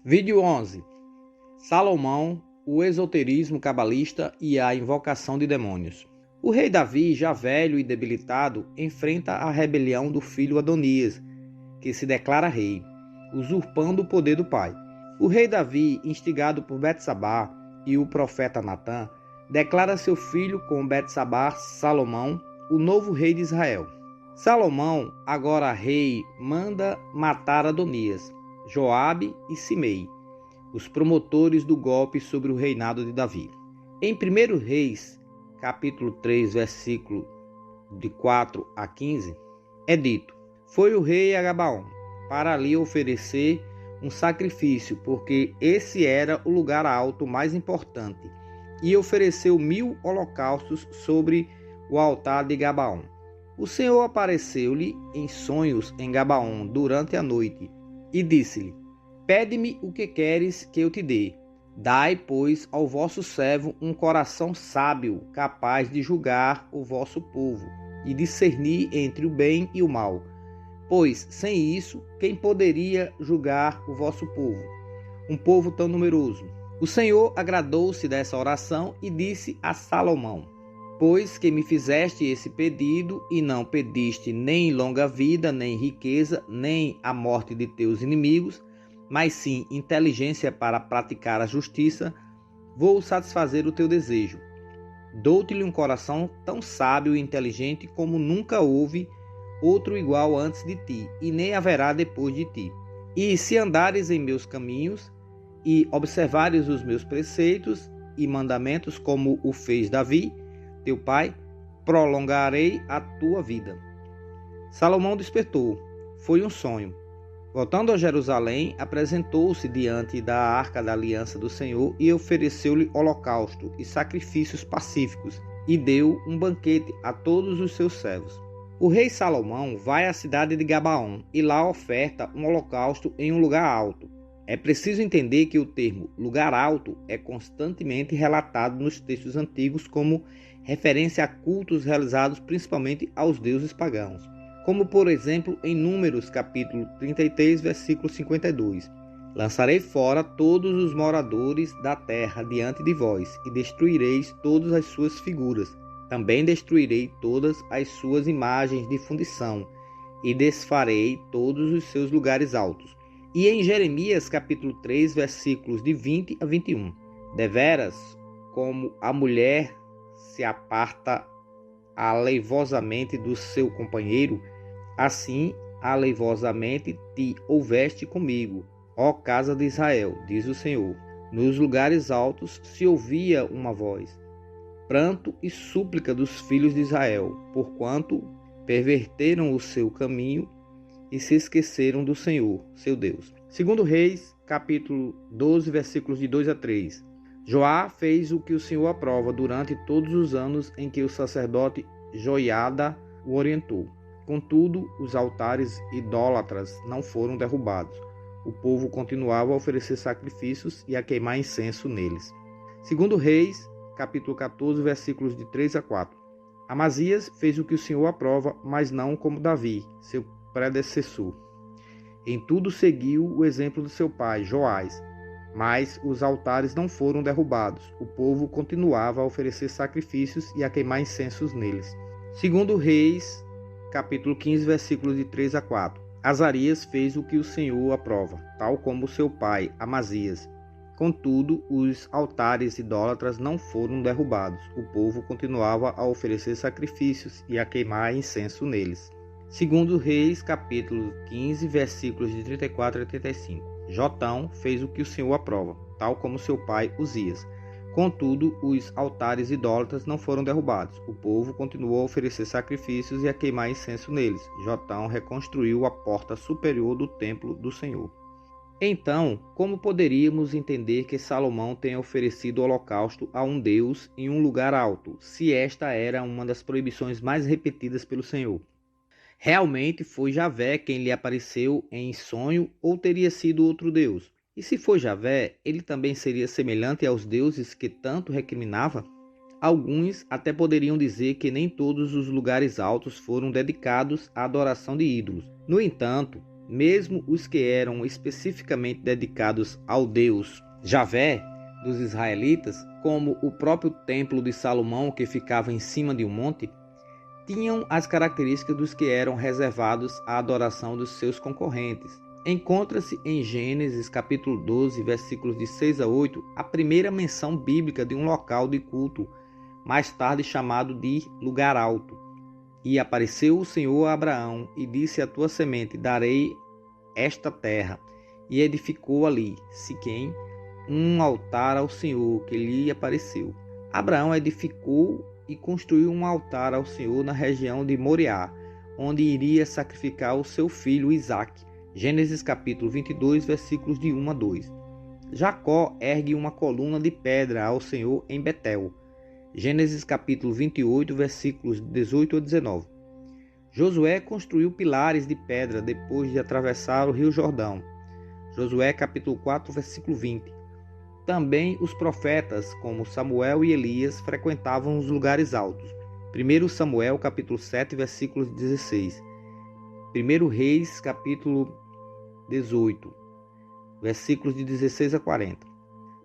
Vídeo 11. Salomão, o esoterismo cabalista e a invocação de demônios. O rei Davi, já velho e debilitado, enfrenta a rebelião do filho Adonias, que se declara rei, usurpando o poder do pai. O rei Davi, instigado por Betsabá e o profeta Natã, declara seu filho com Betsabá, Salomão, o novo rei de Israel. Salomão, agora rei, manda matar Adonias, Joabe e Simei, os promotores do golpe sobre o reinado de Davi. Em 1 Reis, capítulo 3, versículo de 4 a 15, é dito: foi o rei a Gabaon para ali oferecer um sacrifício, porque esse era o lugar alto mais importante, e ofereceu 1000 holocaustos sobre o altar de Gabaon. O Senhor apareceu-lhe em sonhos em Gabaon durante a noite, e disse-lhe: pede-me o que queres que eu te dê. Dai, pois, ao vosso servo um coração sábio, capaz de julgar o vosso povo e discernir entre o bem e o mal. Pois, sem isso, quem poderia julgar o vosso povo, um povo tão numeroso? O Senhor agradou-se dessa oração e disse a Salomão: pois que me fizeste esse pedido e não pediste nem longa vida, nem riqueza, nem a morte de teus inimigos, mas sim inteligência para praticar a justiça, vou satisfazer o teu desejo. Dou-te-lhe um coração tão sábio e inteligente como nunca houve outro igual antes de ti, e nem haverá depois de ti. E se andares em meus caminhos e observares os meus preceitos e mandamentos, como o fez Davi, teu pai, prolongarei a tua vida. Salomão despertou. Foi um sonho. Voltando a Jerusalém, apresentou-se diante da arca da aliança do Senhor e ofereceu-lhe holocausto e sacrifícios pacíficos, e deu um banquete a todos os seus servos. O rei Salomão vai à cidade de Gabaon e lá oferta um holocausto em um lugar alto. É preciso entender que o termo lugar alto é constantemente relatado nos textos antigos como referência a cultos realizados principalmente aos deuses pagãos, como por exemplo em Números capítulo 33, versículo 52. Lançarei fora todos os moradores da terra diante de vós, e destruireis todas as suas figuras. Também destruirei todas as suas imagens de fundição, e desfarei todos os seus lugares altos. E em Jeremias capítulo 3, versículos de 20 a 21. Deveras, como a mulher se aparta aleivosamente do seu companheiro, assim aleivosamente te houveste comigo, ó casa de Israel, diz o Senhor. Nos lugares altos se ouvia uma voz, pranto e súplica dos filhos de Israel, porquanto perverteram o seu caminho e se esqueceram do Senhor, seu Deus. 2 Reis, capítulo 12, versículos de 2 a 3. Joá fez o que o Senhor aprova durante todos os anos em que o sacerdote Joiada o orientou. Contudo, os altares idólatras não foram derrubados. O povo continuava a oferecer sacrifícios e a queimar incenso neles. 2 Reis, capítulo 14, versículos de 3 a 4. Amazias fez o que o Senhor aprova, mas não como Davi, seu predecessor. Em tudo seguiu o exemplo de seu pai, Joás, mas os altares não foram derrubados. O povo continuava a oferecer sacrifícios e a queimar incensos neles. 2 Reis, capítulo 15, versículos de 3 a 4. Azarias fez o que o Senhor aprova, tal como seu pai, Amazias. Contudo, os altares idólatras não foram derrubados. O povo continuava a oferecer sacrifícios e a queimar incenso neles. 2 Reis, capítulo 15, versículos de 34 a 35. Jotão fez o que o Senhor aprova, tal como seu pai Uzias. Contudo, os altares idólatras não foram derrubados. O povo continuou a oferecer sacrifícios e a queimar incenso neles. Jotão reconstruiu a porta superior do templo do Senhor. Então, como poderíamos entender que Salomão tenha oferecido holocausto a um Deus em um lugar alto, se esta era uma das proibições mais repetidas pelo Senhor? Realmente foi Javé quem lhe apareceu em sonho, ou teria sido outro Deus? E se foi Javé, ele também seria semelhante aos deuses que tanto recriminava? Alguns até poderiam dizer que nem todos os lugares altos foram dedicados à adoração de ídolos. No entanto, mesmo os que eram especificamente dedicados ao Deus Javé dos israelitas, como o próprio templo de Salomão, que ficava em cima de um monte, tinham as características dos que eram reservados à adoração dos seus concorrentes. Encontra-se em Gênesis capítulo 12, versículos de 6 a 8, a primeira menção bíblica de um local de culto, mais tarde chamado de lugar alto. E apareceu o Senhor a Abraão e disse: a tua semente darei esta terra. E edificou ali, Siquém, um altar ao Senhor que lhe apareceu. Abraão edificou e construiu um altar ao Senhor na região de Moriá, onde iria sacrificar o seu filho Isaque. Gênesis capítulo 22, versículos de 1 a 2. Jacó ergue uma coluna de pedra ao Senhor em Betel. Gênesis capítulo 28, versículos 18 a 19. Josué construiu pilares de pedra depois de atravessar o rio Jordão. Josué capítulo 4, versículo 20. Também os profetas, como Samuel e Elias, frequentavam os lugares altos. 1 Samuel capítulo 7, versículos 16. 1 Reis capítulo 18, versículos de 16 a 40.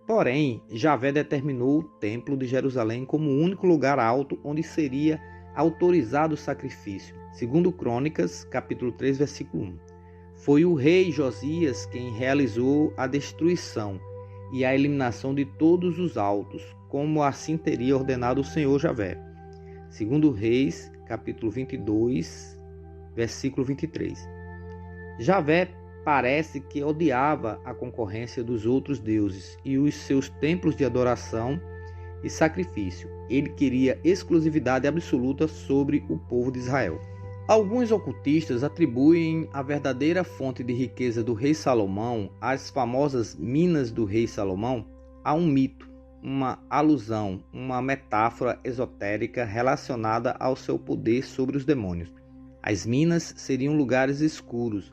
Porém, Javé determinou o templo de Jerusalém como o único lugar alto onde seria autorizado o sacrifício. Segundo Crônicas, capítulo 3, versículo 1. Foi o rei Josias quem realizou a destruição e a eliminação de todos os altos, como assim teria ordenado o Senhor Javé. Segundo Reis, capítulo 22, versículo 23. Javé parece que odiava a concorrência dos outros deuses e os seus templos de adoração e sacrifício. Ele queria exclusividade absoluta sobre o povo de Israel. Alguns ocultistas atribuem a verdadeira fonte de riqueza do rei Salomão, as famosas minas do rei Salomão, a um mito, uma alusão, uma metáfora esotérica relacionada ao seu poder sobre os demônios. As minas seriam lugares escuros,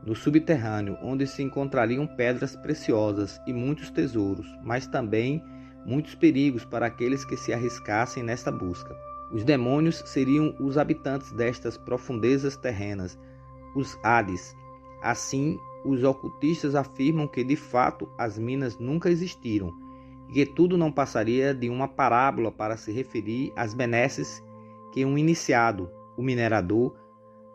no subterrâneo, onde se encontrariam pedras preciosas e muitos tesouros, mas também muitos perigos para aqueles que se arriscassem nesta busca. Os demônios seriam os habitantes destas profundezas terrenas, os Hades. Assim, os ocultistas afirmam que, de fato, as minas nunca existiram e que tudo não passaria de uma parábola para se referir às benesses que um iniciado, o minerador,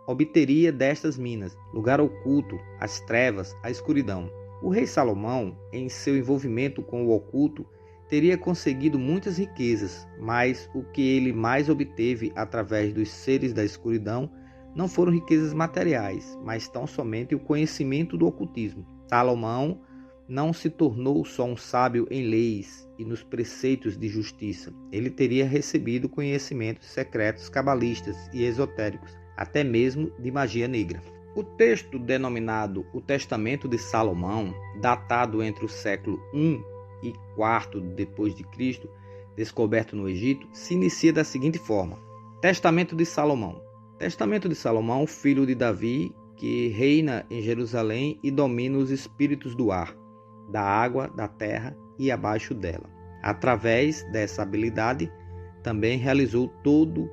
obteria destas minas, lugar oculto, as trevas, a escuridão. O rei Salomão, em seu envolvimento com o oculto, teria conseguido muitas riquezas, mas o que ele mais obteve através dos seres da escuridão não foram riquezas materiais, mas tão somente o conhecimento do ocultismo. Salomão não se tornou só um sábio em leis e nos preceitos de justiça. Ele teria recebido conhecimentos secretos cabalistas e esotéricos, até mesmo de magia negra. O texto denominado o Testamento de Salomão, datado entre o século I e IV depois de Cristo, descoberto no Egito, se inicia da seguinte forma: Testamento de Salomão. Testamento de Salomão, filho de Davi, que reina em Jerusalém e domina os espíritos do ar, da água, da terra e abaixo dela. Através dessa habilidade, também realizou todo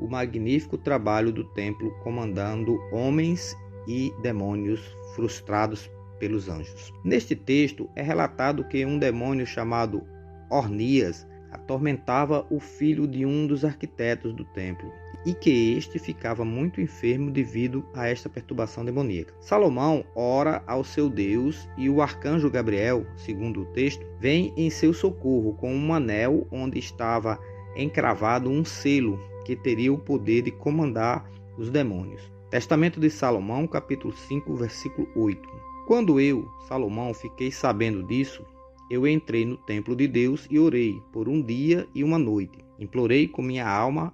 o magnífico trabalho do templo, comandando homens e demônios frustrados pelos anjos. Neste texto é relatado que um demônio chamado Ornias atormentava o filho de um dos arquitetos do templo e que este ficava muito enfermo devido a esta perturbação demoníaca. Salomão ora ao seu Deus e o arcanjo Gabriel, segundo o texto, vem em seu socorro com um anel onde estava encravado um selo que teria o poder de comandar os demônios. Testamento de Salomão, capítulo 5, versículo 8. Quando eu, Salomão, fiquei sabendo disso, eu entrei no templo de Deus e orei por um dia e uma noite. Implorei com minha alma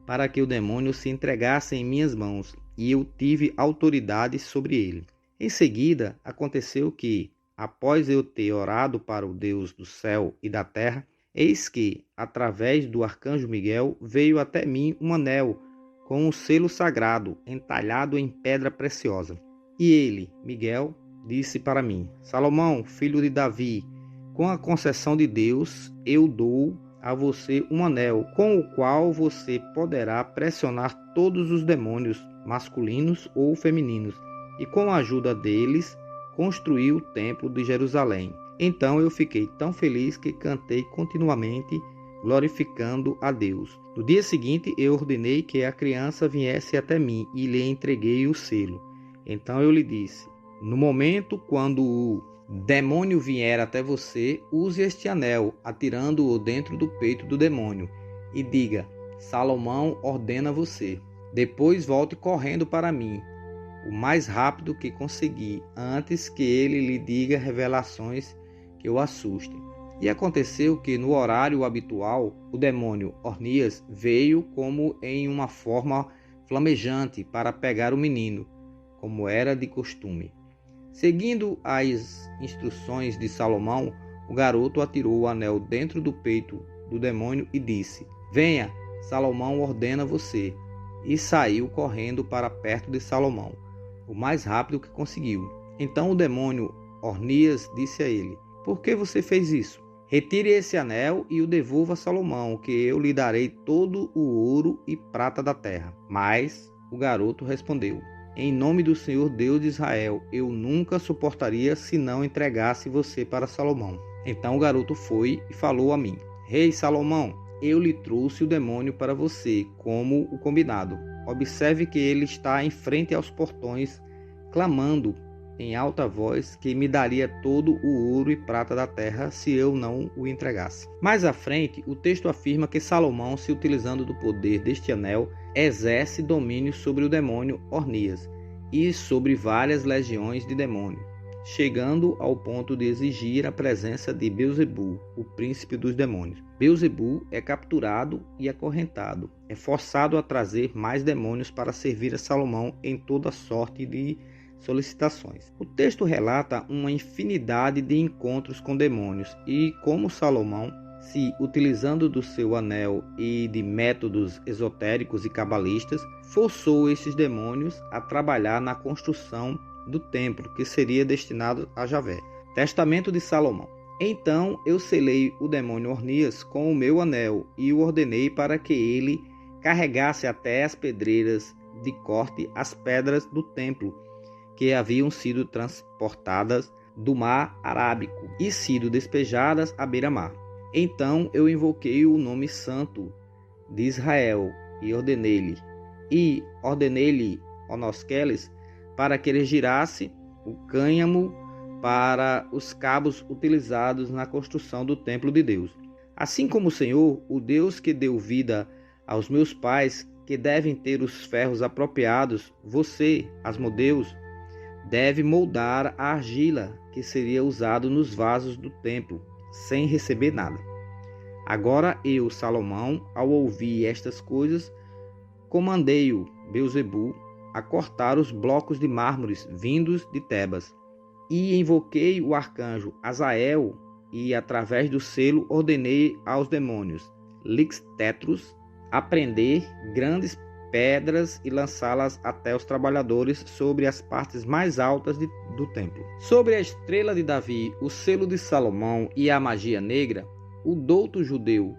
para que o demônio se entregasse em minhas mãos, e eu tive autoridade sobre ele. Em seguida, aconteceu que, após eu ter orado para o Deus do céu e da terra, eis que, através do arcanjo Miguel, veio até mim um anel com um selo sagrado entalhado em pedra preciosa. E ele, Miguel, disse para mim: Salomão, filho de Davi, com a concessão de Deus, eu dou a você um anel, com o qual você poderá pressionar todos os demônios, masculinos ou femininos, e com a ajuda deles construiu o templo de Jerusalém. Então eu fiquei tão feliz que cantei continuamente, glorificando a Deus. No dia seguinte eu ordenei que a criança viesse até mim e lhe entreguei o selo. Então eu lhe disse: no momento quando o demônio vier até você, use este anel, atirando-o dentro do peito do demônio, e diga: Salomão ordena você. Depois volte correndo para mim, o mais rápido que conseguir, antes que ele lhe diga revelações que o assustem. E aconteceu que, no horário habitual, o demônio Ornias veio como em uma forma flamejante para pegar o menino, como era de costume. Seguindo as instruções de Salomão, o garoto atirou o anel dentro do peito do demônio e disse: Venha, Salomão ordena você. E saiu correndo para perto de Salomão, o mais rápido que conseguiu. Então o demônio Ornias disse a ele: Por que você fez isso? Retire esse anel e o devolva a Salomão, que eu lhe darei todo o ouro e prata da terra. Mas o garoto respondeu: Em nome do Senhor Deus de Israel, eu nunca suportaria se não entregasse você para Salomão. Então o garoto foi e falou a mim: Rei Salomão, eu lhe trouxe o demônio para você, como o combinado. Observe que ele está em frente aos portões, clamando em alta voz que me daria todo o ouro e prata da terra se eu não o entregasse. Mais à frente, o texto afirma que Salomão, se utilizando do poder deste anel, exerce domínio sobre o demônio Ornias e sobre várias legiões de demônios, chegando ao ponto de exigir a presença de Beelzebul, o príncipe dos demônios. Beelzebul é capturado e acorrentado, é forçado a trazer mais demônios para servir a Salomão em toda sorte de solicitações. O texto relata uma infinidade de encontros com demônios e como Salomão, se utilizando do seu anel e de métodos esotéricos e cabalistas, forçou esses demônios a trabalhar na construção do templo que seria destinado a Javé. Testamento de Salomão. Então eu selei o demônio Ornias com o meu anel e o ordenei para que ele carregasse até as pedreiras de corte as pedras do templo que haviam sido transportadas do mar Arábico e sido despejadas à beira-mar. Então eu invoquei o nome santo de Israel e ordenei-lhe Onosqueles para que ele girasse o cânhamo para os cabos utilizados na construção do templo de Deus. Assim como o Senhor, o Deus que deu vida aos meus pais, que devem ter os ferros apropriados, você, Asmodeus, deve moldar a argila que seria usado nos vasos do templo, sem receber nada. Agora eu, Salomão, ao ouvir estas coisas, comandei-o, Beelzebul, a cortar os blocos de mármores vindos de Tebas, e invoquei o arcanjo Azael, e através do selo ordenei aos demônios Lixtetros a prender grandes pedras e lançá-las até os trabalhadores sobre as partes mais altas do templo. Sobre a estrela de Davi, o selo de Salomão e a magia negra, o douto judeu,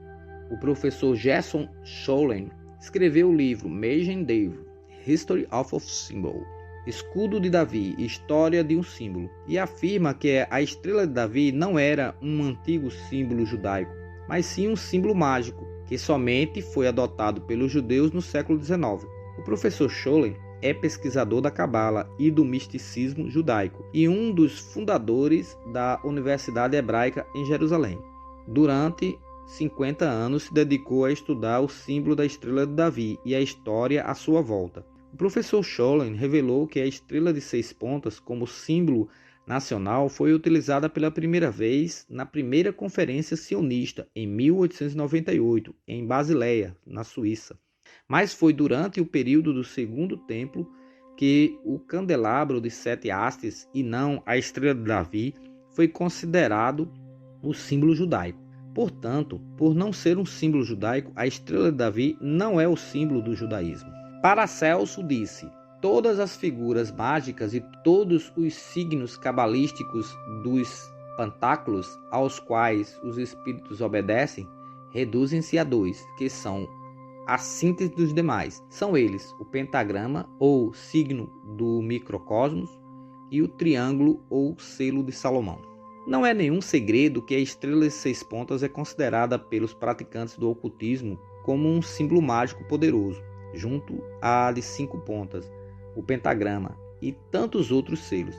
o professor Gerson Scholem, escreveu o livro Magen David, History of a Symbol, Escudo de Davi, História de um Símbolo, e afirma que a estrela de Davi não era um antigo símbolo judaico, mas sim um símbolo mágico, que somente foi adotado pelos judeus no século XIX. O professor Scholem é pesquisador da Cabala e do misticismo judaico e um dos fundadores da Universidade Hebraica em Jerusalém. Durante 50 anos se dedicou a estudar o símbolo da estrela de Davi e a história à sua volta. O professor Scholem revelou que a estrela de 6 pontas como símbolo nacional foi utilizada pela primeira vez na primeira conferência sionista em 1898 em Basileia, na Suíça. Mas foi durante o período do Segundo Templo que o candelabro de 7 hastes e não a estrela de Davi foi considerado o símbolo judaico. Portanto, por não ser um símbolo judaico, a estrela de Davi não é o símbolo do judaísmo. Paracelso disse: todas as figuras mágicas e todos os signos cabalísticos dos pentáculos aos quais os espíritos obedecem reduzem-se a 2, que são a síntese dos demais. São eles o pentagrama, ou signo do microcosmos, e o triângulo, ou selo de Salomão. Não é nenhum segredo que a estrela de 6 pontas é considerada pelos praticantes do ocultismo como um símbolo mágico poderoso, junto à de 5 pontas, o pentagrama e tantos outros selos.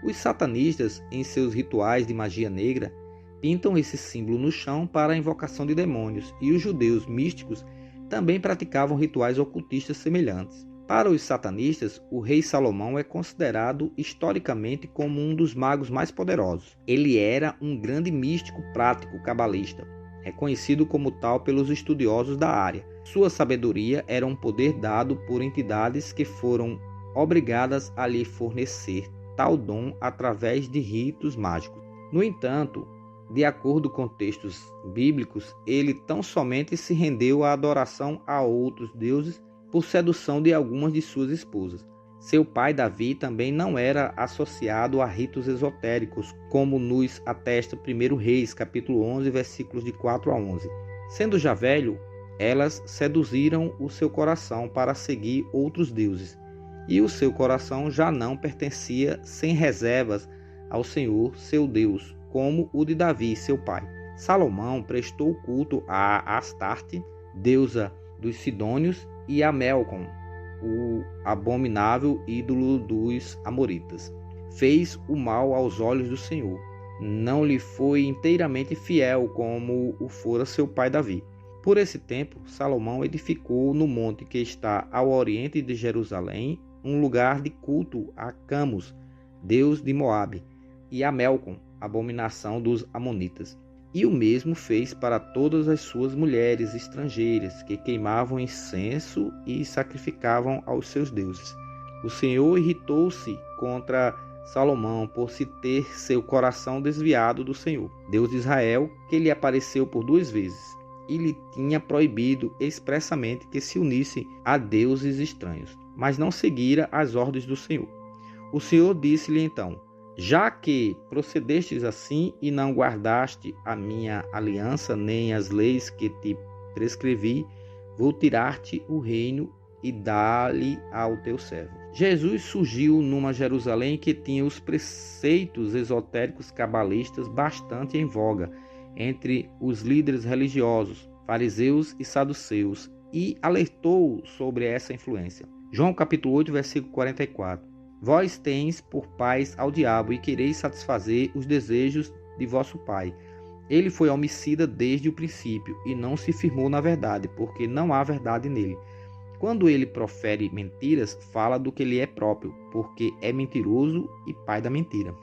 Os satanistas, em seus rituais de magia negra, pintam esse símbolo no chão para a invocação de demônios, e os judeus místicos também praticavam rituais ocultistas semelhantes. Para os satanistas, o rei Salomão é considerado historicamente como um dos magos mais poderosos. Ele era um grande místico prático cabalista, reconhecido como tal pelos estudiosos da área. Sua sabedoria era um poder dado por entidades que foram obrigadas a lhe fornecer tal dom através de ritos mágicos. No entanto, de acordo com textos bíblicos, ele tão somente se rendeu à adoração a outros deuses por sedução de algumas de suas esposas. Seu pai Davi também não era associado a ritos esotéricos, como nos atesta 1 Reis, capítulo 11, versículos de 4 a 11. Sendo já velho, elas seduziram o seu coração para seguir outros deuses, e o seu coração já não pertencia sem reservas ao Senhor, seu Deus, como o de Davi, seu pai. Salomão prestou culto a Astarte, deusa dos Sidônios, e a Melcom, o abominável ídolo dos amoritas. Fez o mal aos olhos do Senhor. Não lhe foi inteiramente fiel como o fora seu pai Davi. Por esse tempo, Salomão edificou no monte que está ao oriente de Jerusalém um lugar de culto a Camus, deus de Moabe, e a Melcom, abominação dos amonitas. E o mesmo fez para todas as suas mulheres estrangeiras, que queimavam incenso e sacrificavam aos seus deuses. O Senhor irritou-se contra Salomão por se ter seu coração desviado do Senhor, Deus de Israel, que lhe apareceu por 2 vezes, e lhe tinha proibido expressamente que se unisse a deuses estranhos, mas não seguira as ordens do Senhor. O Senhor disse-lhe então: já que procedestes assim e não guardaste a minha aliança, nem as leis que te prescrevi, vou tirar-te o reino e dar-lhe ao teu servo. Jesus surgiu numa Jerusalém que tinha os preceitos esotéricos cabalistas bastante em voga entre os líderes religiosos, fariseus e saduceus, e alertou sobre essa influência. João capítulo 8, versículo 44. Vós tens por pais ao diabo e quereis satisfazer os desejos de vosso pai. Ele foi homicida desde o princípio e não se firmou na verdade, porque não há verdade nele. Quando ele profere mentiras, fala do que lhe é próprio, porque é mentiroso e pai da mentira.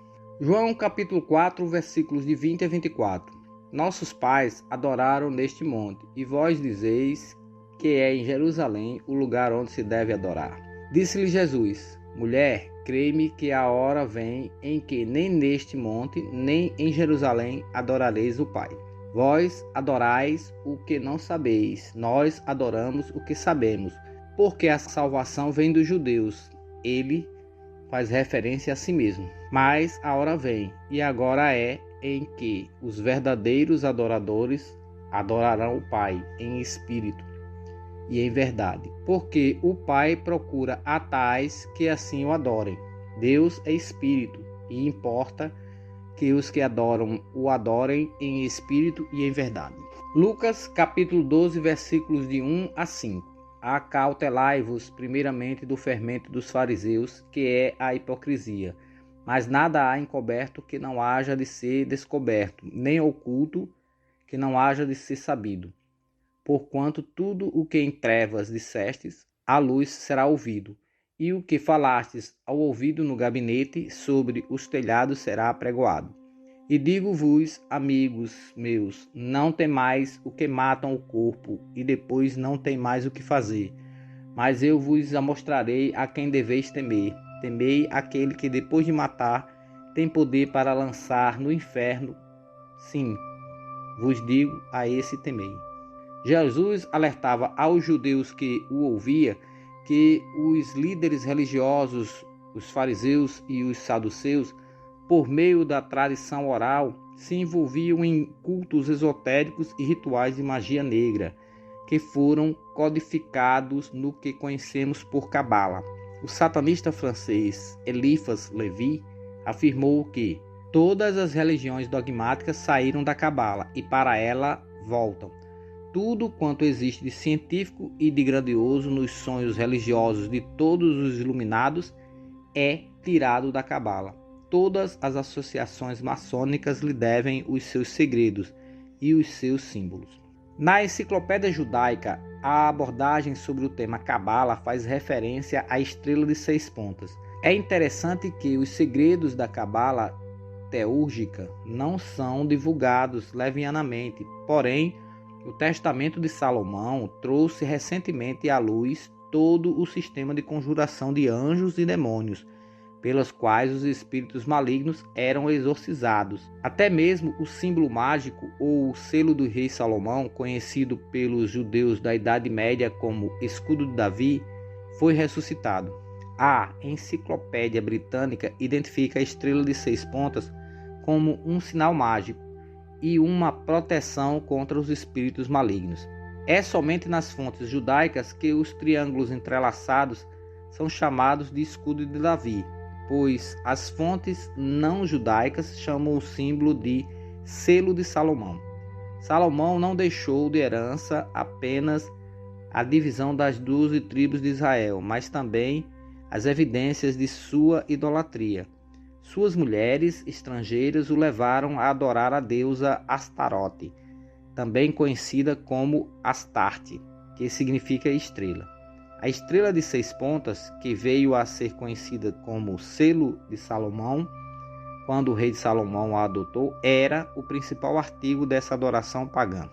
João capítulo 4, versículos de 20 a 24. Nossos pais adoraram neste monte, e vós dizeis que é em Jerusalém o lugar onde se deve adorar. Disse-lhe Jesus: mulher, crê-me que a hora vem em que nem neste monte, nem em Jerusalém adorareis o Pai. Vós adorais o que não sabeis, nós adoramos o que sabemos, porque a salvação vem dos judeus. Ele faz referência a si mesmo. Mas a hora vem, e agora é, em que os verdadeiros adoradores adorarão o Pai em espírito e em verdade, porque o Pai procura a tais que assim o adorem. Deus é espírito, e importa que os que adoram o adorem em espírito e em verdade. Lucas capítulo 12, versículos de 1 a 5. Acautelai-vos primeiramente do fermento dos fariseus, que é a hipocrisia. Mas nada há encoberto que não haja de ser descoberto, nem oculto que não haja de ser sabido. Porquanto tudo o que em trevas dissestes, à luz será ouvido, e o que falastes ao ouvido no gabinete, sobre os telhados será apregoado. E digo-vos, amigos meus, não temais o que matam o corpo, e depois não tem mais o que fazer. Mas eu vos mostrarei a quem deveis temer. Temei aquele que depois de matar, tem poder para lançar no inferno. Sim, vos digo, a esse temei. Jesus alertava aos judeus que o ouviam que os líderes religiosos, os fariseus e os saduceus, por meio da tradição oral, se envolviam em cultos esotéricos e rituais de magia negra, que foram codificados no que conhecemos por Cabala. O satanista francês Eliphas Lévy afirmou que todas as religiões dogmáticas saíram da Cabala e para ela voltam. Tudo quanto existe de científico e de grandioso nos sonhos religiosos de todos os iluminados é tirado da Cabala. Todas as associações maçônicas lhe devem os seus segredos e os seus símbolos. Na Enciclopédia Judaica, a abordagem sobre o tema Cabala faz referência à estrela de 6 pontas. É interessante que os segredos da Cabala teúrgica não são divulgados levianamente, porém, o Testamento de Salomão trouxe recentemente à luz todo o sistema de conjuração de anjos e demônios, pelas quais os espíritos malignos eram exorcizados. Até mesmo o símbolo mágico ou o selo do rei Salomão, conhecido pelos judeus da Idade Média como escudo de Davi, foi ressuscitado. A Enciclopédia Britânica identifica a estrela de 6 pontas como um sinal mágico e uma proteção contra os espíritos malignos. É somente nas fontes judaicas que os triângulos entrelaçados são chamados de escudo de Davi, pois as fontes não judaicas chamam o símbolo de selo de Salomão. Salomão não deixou de herança apenas a divisão das 12 tribos de Israel, mas também as evidências de sua idolatria. Suas mulheres estrangeiras o levaram a adorar a deusa Astarote, também conhecida como Astarte, que significa estrela. A estrela de 6 pontas, que veio a ser conhecida como selo de Salomão, quando o rei de Salomão a adotou, era o principal artigo dessa adoração pagã.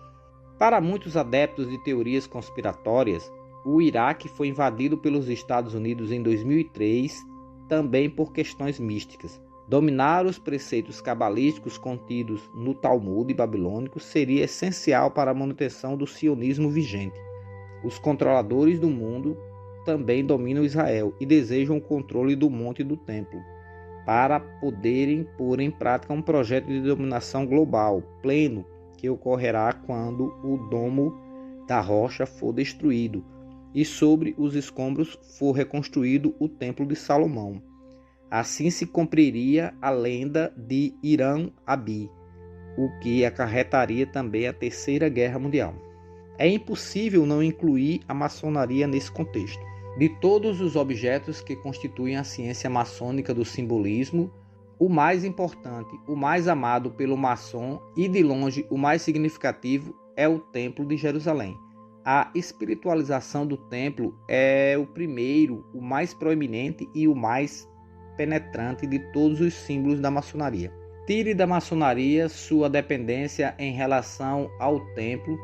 Para muitos adeptos de teorias conspiratórias, o Iraque foi invadido pelos Estados Unidos em 2003, também por questões místicas. Dominar os preceitos cabalísticos contidos no Talmud babilônico seria essencial para a manutenção do sionismo vigente. Os controladores do mundo também dominam Israel e desejam o controle do monte e do templo, para poderem pôr em prática um projeto de dominação global, pleno, que ocorrerá quando o domo da rocha for destruído e sobre os escombros for reconstruído o templo de Salomão. Assim se cumpriria a lenda de Irã-Abi, o que acarretaria também a Terceira Guerra Mundial. É impossível não incluir a maçonaria nesse contexto. De todos os objetos que constituem a ciência maçônica do simbolismo, o mais importante, o mais amado pelo maçom e de longe o mais significativo é o Templo de Jerusalém. A espiritualização do templo é o primeiro, o mais proeminente e o mais penetrante de todos os símbolos da maçonaria. Tire da maçonaria sua dependência em relação ao templo,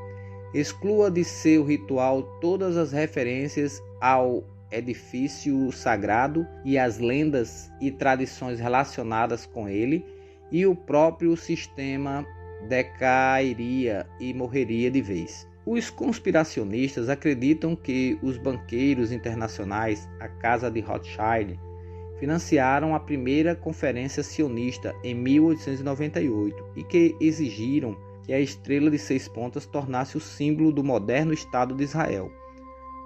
exclua de seu ritual todas as referências ao edifício sagrado e as lendas e tradições relacionadas com ele, e o próprio sistema decairia e morreria de vez. Os conspiracionistas acreditam que os banqueiros internacionais, a Casa de Rothschild, financiaram a primeira conferência sionista em 1898 e que exigiram que a estrela de 6 pontas tornasse o símbolo do moderno Estado de Israel.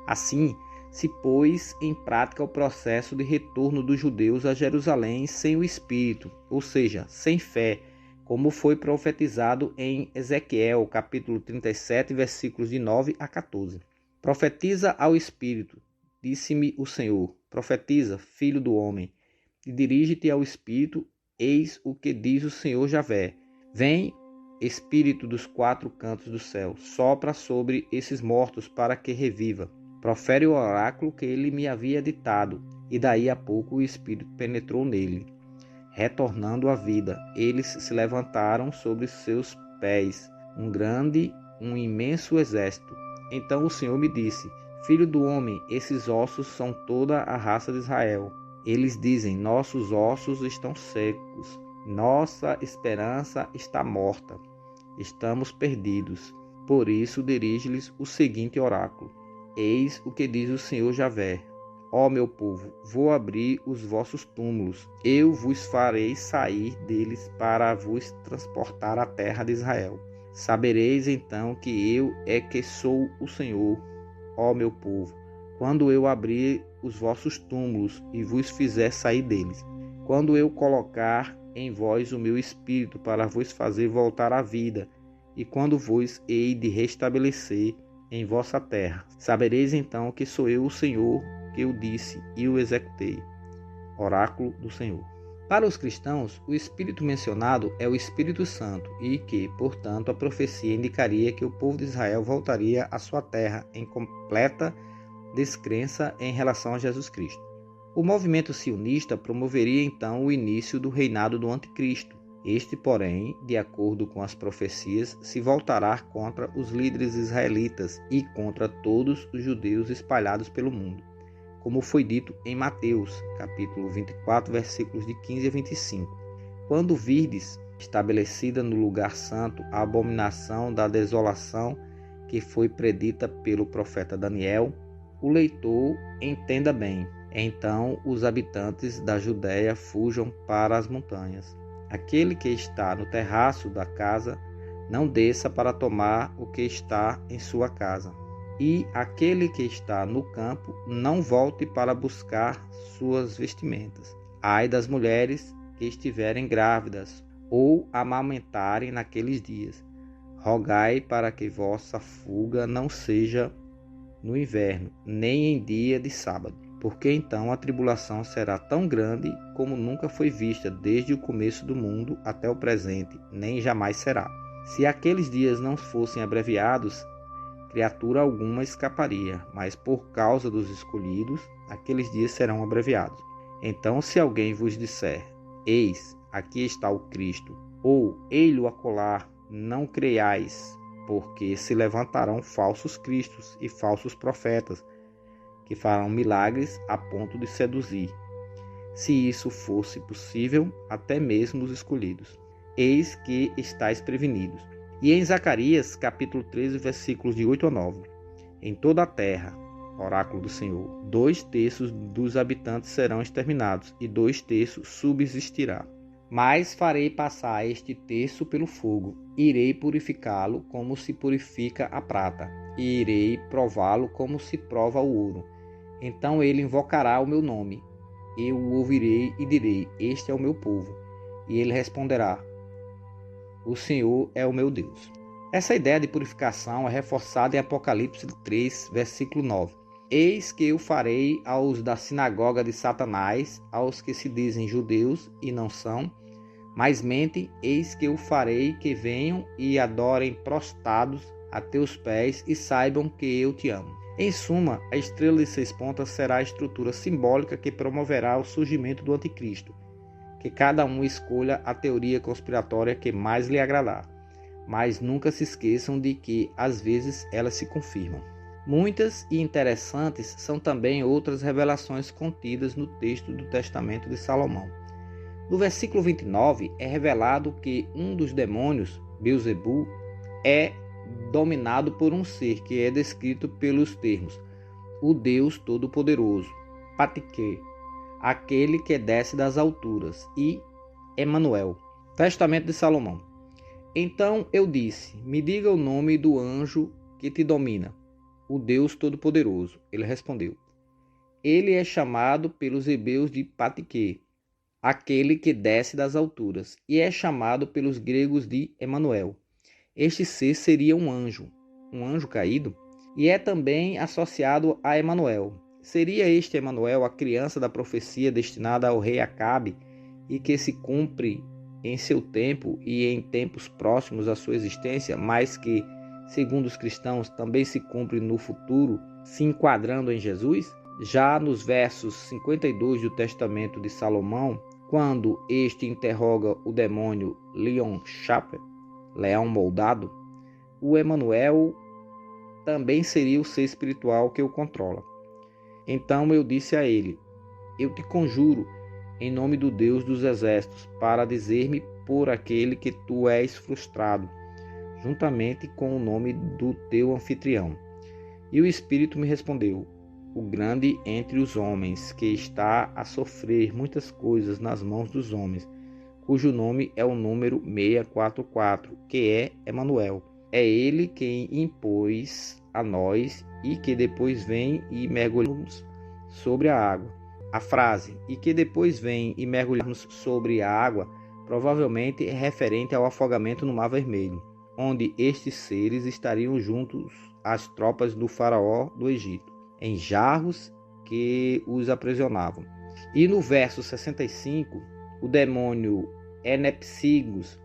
Assim, se pôs em prática o processo de retorno dos judeus a Jerusalém sem o Espírito, ou seja, sem fé, como foi profetizado em Ezequiel, capítulo 37, versículos de 9 a 14. Profetiza ao Espírito, disse-me o Senhor, profetiza, filho do homem, e dirige-te ao Espírito, eis o que diz o Senhor Javé. Vem, Espírito dos 4 cantos do céu, sopra sobre esses mortos para que reviva. Profere o oráculo que ele me havia ditado, e daí a pouco o Espírito penetrou nele, retornando à vida. Eles se levantaram sobre seus pés, um imenso exército. Então o Senhor me disse, filho do homem, esses ossos são toda a raça de Israel. Eles dizem, nossos ossos estão secos, nossa esperança está morta, estamos perdidos. Por isso dirige-lhes o seguinte oráculo. Eis o que diz o Senhor Javé. Ó meu povo, vou abrir os vossos túmulos, eu vos farei sair deles para vos transportar à terra de Israel. Sabereis então que eu é que sou o Senhor, ó meu povo, quando eu abrir os vossos túmulos e vos fizer sair deles, quando eu colocar em vós o meu espírito para vos fazer voltar à vida, e quando vos hei de restabelecer em vossa terra. Sabereis então que sou eu o Senhor, que eu disse e o executei. Oráculo do Senhor. Para os cristãos, o Espírito mencionado é o Espírito Santo e que, portanto, a profecia indicaria que o povo de Israel voltaria à sua terra em completa descrença em relação a Jesus Cristo. O movimento sionista promoveria então o início do reinado do Anticristo. Este, porém, de acordo com as profecias, se voltará contra os líderes israelitas e contra todos os judeus espalhados pelo mundo, como foi dito em Mateus, capítulo 24, versículos de 15 a 25. Quando virdes estabelecida no lugar santo a abominação da desolação que foi predita pelo profeta Daniel, o leitor entenda bem. Então os habitantes da Judéia fujam para as montanhas. Aquele que está no terraço da casa, não desça para tomar o que está em sua casa. E aquele que está no campo, não volte para buscar suas vestimentas. Ai das mulheres que estiverem grávidas ou amamentarem naqueles dias. Rogai para que vossa fuga não seja no inverno, nem em dia de sábado, porque então a tribulação será tão grande como nunca foi vista desde o começo do mundo até o presente, nem jamais será. Se aqueles dias não fossem abreviados, criatura alguma escaparia, mas por causa dos escolhidos, aqueles dias serão abreviados. Então, se alguém vos disser, eis, aqui está o Cristo, ou ei-lo acolá, não creiais, porque se levantarão falsos cristos e falsos profetas, que farão milagres a ponto de seduzir, se isso fosse possível, até mesmo os escolhidos. Eis que estáis prevenidos. E em Zacarias, capítulo 13, versículos de 8 a 9. Em toda a terra, oráculo do Senhor, 2/3 dos habitantes serão exterminados, e 2/3 subsistirá. Mas farei passar este terço pelo fogo, irei purificá-lo como se purifica a prata, e irei prová-lo como se prova o ouro. Então ele invocará o meu nome, eu o ouvirei e direi, este é o meu povo. E ele responderá, o Senhor é o meu Deus. Essa ideia de purificação é reforçada em Apocalipse 3, versículo 9. Eis que eu farei aos da sinagoga de Satanás, aos que se dizem judeus e não são, mas mentem, eis que eu farei que venham e adorem prostrados a teus pés e saibam que eu te amo. Em suma, a estrela de 6 pontas será a estrutura simbólica que promoverá o surgimento do anticristo. Que cada um escolha a teoria conspiratória que mais lhe agradar, mas nunca se esqueçam de que, às vezes, elas se confirmam. Muitas e interessantes são também outras revelações contidas no texto do Testamento de Salomão. No versículo 29 é revelado que um dos demônios, Belzebu, é dominado por um ser que é descrito pelos termos o Deus Todo-Poderoso, Patiquê, aquele que desce das alturas, e Emanuel. Testamento de Salomão. Então eu disse, me diga o nome do anjo que te domina, o Deus Todo-Poderoso. Ele respondeu, ele é chamado pelos hebreus de Patiquê, aquele que desce das alturas, e é chamado pelos gregos de Emanuel. Este ser seria um anjo caído, e é também associado a Emanuel. Seria este Emanuel a criança da profecia destinada ao rei Acabe e que se cumpre em seu tempo e em tempos próximos à sua existência, mas que, segundo os cristãos, também se cumpre no futuro, se enquadrando em Jesus? Já nos versos 52 do Testamento de Salomão, quando este interroga o demônio Leon Shaped, leão moldado, o Emanuel também seria o ser espiritual que o controla. Então eu disse a ele, eu te conjuro em nome do Deus dos exércitos, para dizer-me por aquele que tu és frustrado, juntamente com o nome do teu anfitrião. E o Espírito me respondeu, o grande entre os homens, que está a sofrer muitas coisas nas mãos dos homens, cujo nome é o número 644, que é Emanuel. É ele quem impôs a nós e que depois vem e mergulhamos sobre a água. A frase "e que depois vem e mergulhamos sobre a água" provavelmente é referente ao afogamento no Mar Vermelho, onde estes seres estariam juntos às tropas do faraó do Egito, em jarros que os aprisionavam. E no verso 65, o demônio Enepsigus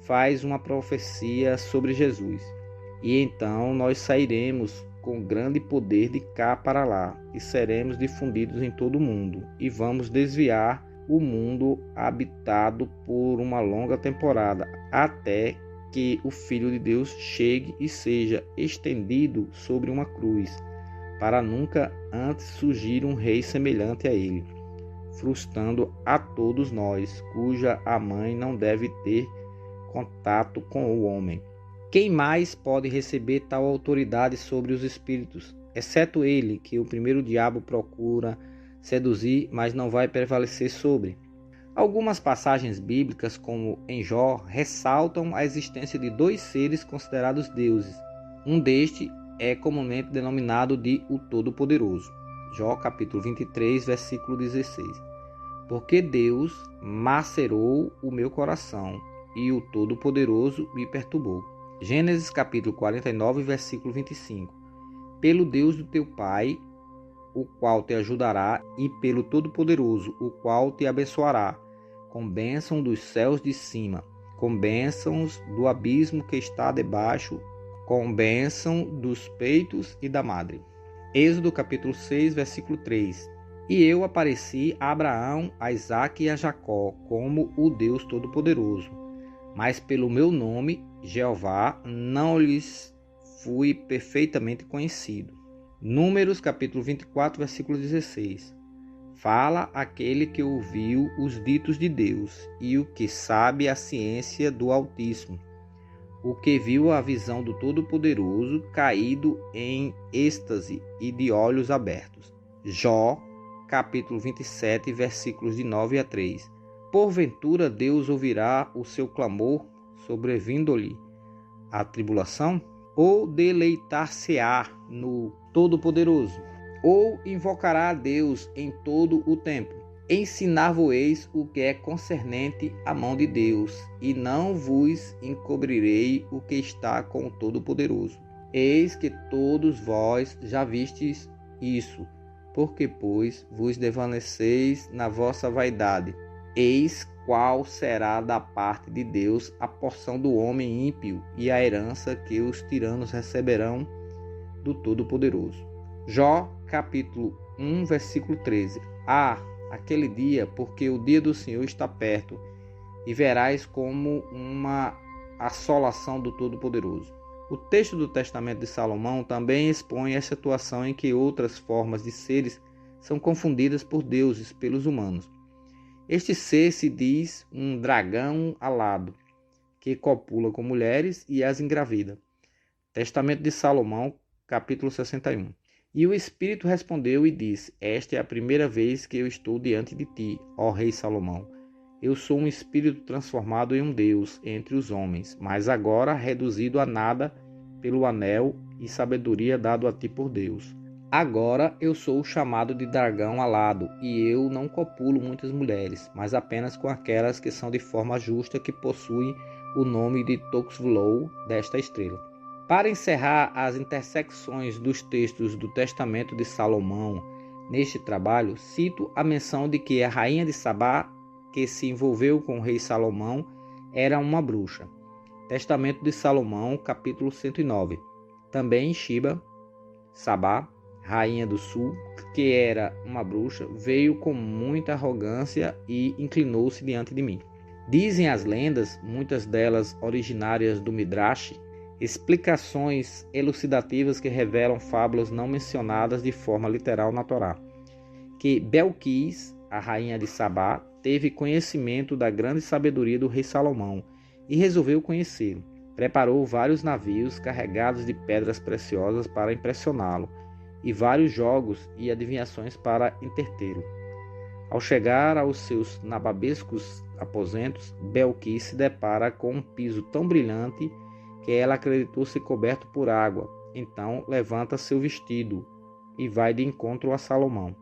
faz uma profecia sobre Jesus. E então nós sairemos com grande poder de cá para lá, e seremos difundidos em todo o mundo, e vamos desviar o mundo habitado por uma longa temporada, até que o Filho de Deus chegue e seja estendido sobre uma cruz, para nunca antes surgir um rei semelhante a ele, frustrando a todos nós, cuja a mãe não deve ter contato com o homem. Quem mais pode receber tal autoridade sobre os espíritos, exceto ele, que o primeiro diabo procura seduzir, mas não vai prevalecer sobre? Algumas passagens bíblicas, como em Jó, ressaltam a existência de dois seres considerados deuses. Um destes é comumente denominado de o Todo-Poderoso. Jó capítulo 23, versículo 16. Porque Deus macerou o meu coração, e o Todo-Poderoso me perturbou. Gênesis capítulo 49, versículo 25. Pelo Deus do teu pai, o qual te ajudará, e pelo Todo-Poderoso, o qual te abençoará, com bênção dos céus de cima, com bênçãos do abismo que está debaixo, com bênção dos peitos e da madre. Êxodo capítulo 6, versículo 3. E eu apareci a Abraão, a Isaque e a Jacó, como o Deus Todo-Poderoso. Mas pelo meu nome, Jeová, não lhes fui perfeitamente conhecido. Números capítulo 24, versículo 16. Fala aquele que ouviu os ditos de Deus, e o que sabe a ciência do Altíssimo, o que viu a visão do Todo-Poderoso, caído em êxtase e de olhos abertos. Jó, capítulo 27, versículos de 9 a 3. Porventura Deus ouvirá o seu clamor, sobrevindo-lhe a tribulação? Ou deleitar-se-á no Todo-Poderoso? Ou invocará a Deus em todo o tempo? Ensinar-vos-eis o que é concernente à mão de Deus, e não vos encobrirei o que está com o Todo-Poderoso. Eis que todos vós já vistes isso, porque, pois, vos desvaneceis na vossa vaidade. Eis qual será da parte de Deus a porção do homem ímpio e a herança que os tiranos receberão do Todo-Poderoso. Jó, capítulo 1, versículo 13. Aquele dia, porque o dia do Senhor está perto, e verás como uma assolação do Todo-Poderoso. O texto do Testamento de Salomão também expõe a situação em que outras formas de seres são confundidas por deuses pelos humanos. Este ser se diz um dragão alado, que copula com mulheres e as engravida. Testamento de Salomão, capítulo 61. E o Espírito respondeu e disse: Esta é a primeira vez que eu estou diante de ti, ó rei Salomão. Eu sou um espírito transformado em um Deus entre os homens, mas agora reduzido a nada pelo anel e sabedoria dado a ti por Deus. Agora eu sou chamado de dragão alado, e eu não copulo muitas mulheres, mas apenas com aquelas que são de forma justa, que possuem o nome de Toxvlou desta estrela. Para encerrar as intersecções dos textos do Testamento de Salomão neste trabalho, cito a menção de que a rainha de Sabá, que se envolveu com o rei Salomão, era uma bruxa. Testamento de Salomão, capítulo 109. Também Xiba, Sabá, rainha do sul, que era uma bruxa, veio com muita arrogância e inclinou-se diante de mim. Dizem as lendas, muitas delas originárias do Midrash, explicações elucidativas que revelam fábulas não mencionadas de forma literal na Torá, que Belquis, a rainha de Sabá, teve conhecimento da grande sabedoria do rei Salomão e resolveu conhecê-lo. Preparou vários navios carregados de pedras preciosas para impressioná-lo, e vários jogos e adivinhações para entretê-lo. Ao chegar aos seus nababescos aposentos, Belquis se depara com um piso tão brilhante que ela acreditou ser coberto por água. Então levanta seu vestido e vai de encontro a Salomão.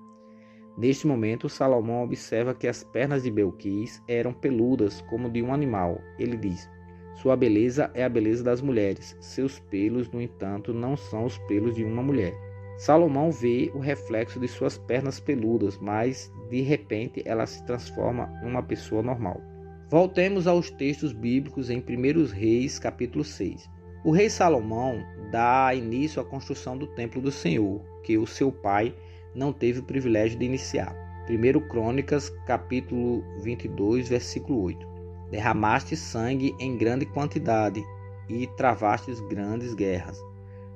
Neste momento, Salomão observa que as pernas de Belquis eram peludas como de um animal. Ele diz: sua beleza é a beleza das mulheres. Seus pelos, no entanto, não são os pelos de uma mulher. Salomão vê o reflexo de suas pernas peludas, mas de repente ela se transforma em uma pessoa normal. Voltemos aos textos bíblicos em 1 Reis, capítulo 6. O rei Salomão dá início à construção do templo do Senhor, que o seu pai não teve o privilégio de iniciar. 1 Crônicas, capítulo 22, versículo 8. Derramaste sangue em grande quantidade e travastes grandes guerras.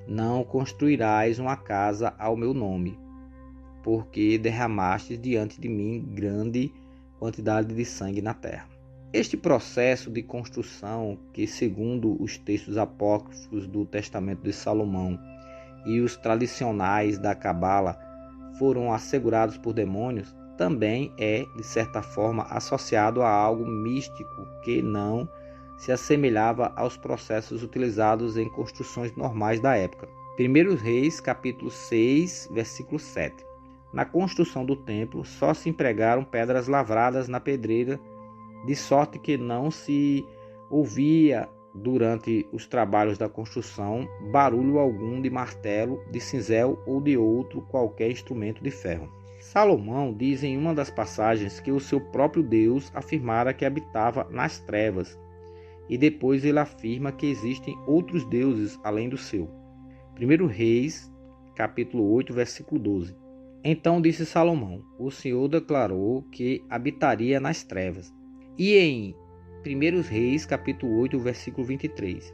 Não construirás uma casa ao meu nome, porque derramastes diante de mim grande quantidade de sangue na terra. Este processo de construção, que segundo os textos apócrifos do Testamento de Salomão e os tradicionais da Cabala foram assegurados por demônios, também é, de certa forma, associado a algo místico que não se assemelhava aos processos utilizados em construções normais da época. 1 Reis, capítulo 6, versículo 7. Na construção do templo, só se empregaram pedras lavradas na pedreira, de sorte que não se ouvia, durante os trabalhos da construção, barulho algum de martelo, de cinzel ou de outro qualquer instrumento de ferro. Salomão diz em uma das passagens que o seu próprio Deus afirmara que habitava nas trevas, e depois ele afirma que existem outros deuses além do seu. 1 Reis, capítulo 8, versículo 12. Então disse Salomão: o Senhor declarou que habitaria nas trevas. E em 1 Reis, capítulo 8, versículo 23.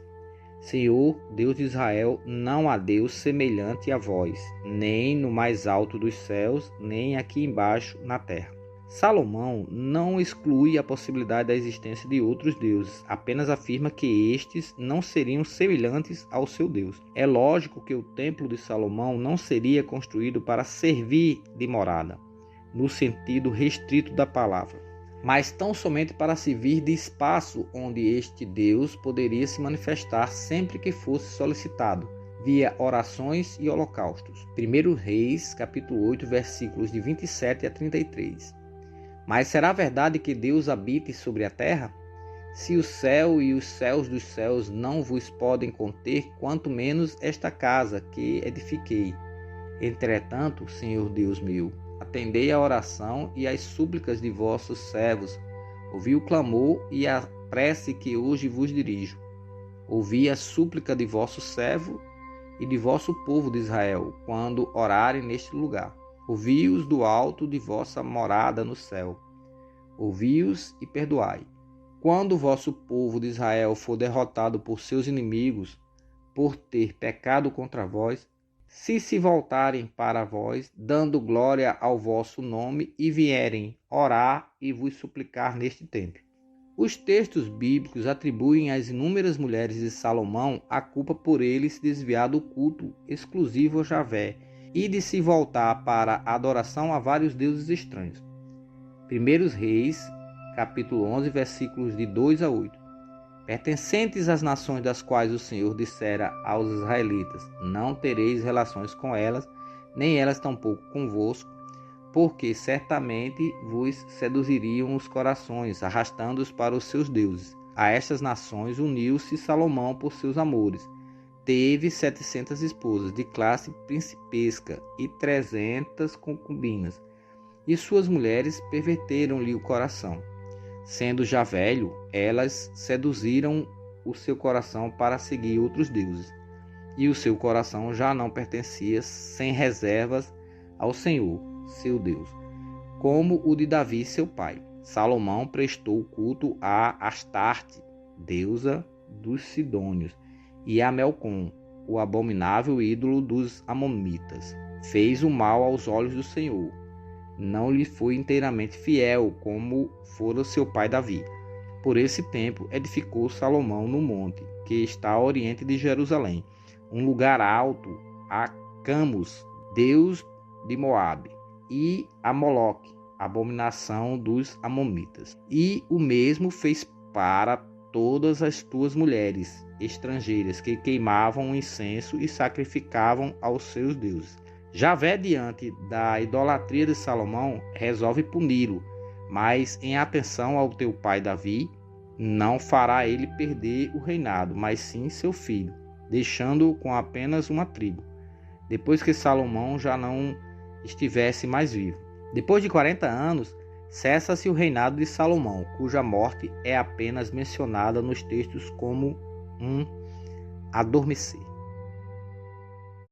Senhor, Deus de Israel, não há Deus semelhante a vós, nem no mais alto dos céus, nem aqui embaixo na terra. Salomão não exclui a possibilidade da existência de outros deuses, apenas afirma que estes não seriam semelhantes ao seu Deus. É lógico que o templo de Salomão não seria construído para servir de morada, no sentido restrito da palavra, mas tão somente para servir de espaço onde este Deus poderia se manifestar sempre que fosse solicitado, via orações e holocaustos. 1 Reis, capítulo 8, versículos de 27 a 33. Mas será verdade que Deus habite sobre a terra? Se o céu e os céus dos céus não vos podem conter, quanto menos esta casa que edifiquei. Entretanto, Senhor Deus meu, atendei a oração e as súplicas de vossos servos. Ouvi o clamor e a prece que hoje vos dirijo. Ouvi a súplica de vosso servo e de vosso povo de Israel, quando orarem neste lugar. Ouvi-os do alto de vossa morada no céu. Ouvi-os e perdoai. Quando o vosso povo de Israel for derrotado por seus inimigos, por ter pecado contra vós, se voltarem para vós, dando glória ao vosso nome, e vierem orar e vos suplicar neste templo. Os textos bíblicos atribuem às inúmeras mulheres de Salomão a culpa por ele se desviar do culto exclusivo a Javé e de se voltar para a adoração a vários deuses estranhos. 1 Reis, capítulo 11, versículos de 2 a 8. Pertencentes às nações das quais o Senhor dissera aos israelitas: não tereis relações com elas, nem elas tampouco convosco, porque certamente vos seduziriam os corações, arrastando-os para os seus deuses. A estas nações uniu-se Salomão por seus amores. Teve 700 esposas de classe principesca e 300 concubinas, e suas mulheres perverteram-lhe o coração. Sendo já velho, elas seduziram o seu coração para seguir outros deuses, e o seu coração já não pertencia sem reservas ao Senhor, seu Deus, como o de Davi, seu pai. Salomão prestou culto a Astarte, deusa dos Sidônios, e a Melcom, o abominável ídolo dos Amonitas. Fez o mal aos olhos do Senhor. Não lhe foi inteiramente fiel, como fora seu pai Davi. Por esse tempo edificou Salomão no monte, que está a oriente de Jerusalém, um lugar alto, a Camus, deus de Moabe, e a Moloque, abominação dos amonitas. E o mesmo fez para todas as tuas mulheres estrangeiras que queimavam incenso e sacrificavam aos seus deuses. Javé, diante da idolatria de Salomão, resolve puni-lo, mas em atenção ao teu pai Davi, não fará ele perder o reinado, mas sim seu filho, deixando-o com apenas uma tribo, depois que Salomão já não estivesse mais vivo. Depois de 40 anos, cessa-se o reinado de Salomão, cuja morte é apenas mencionada nos textos como um adormecer.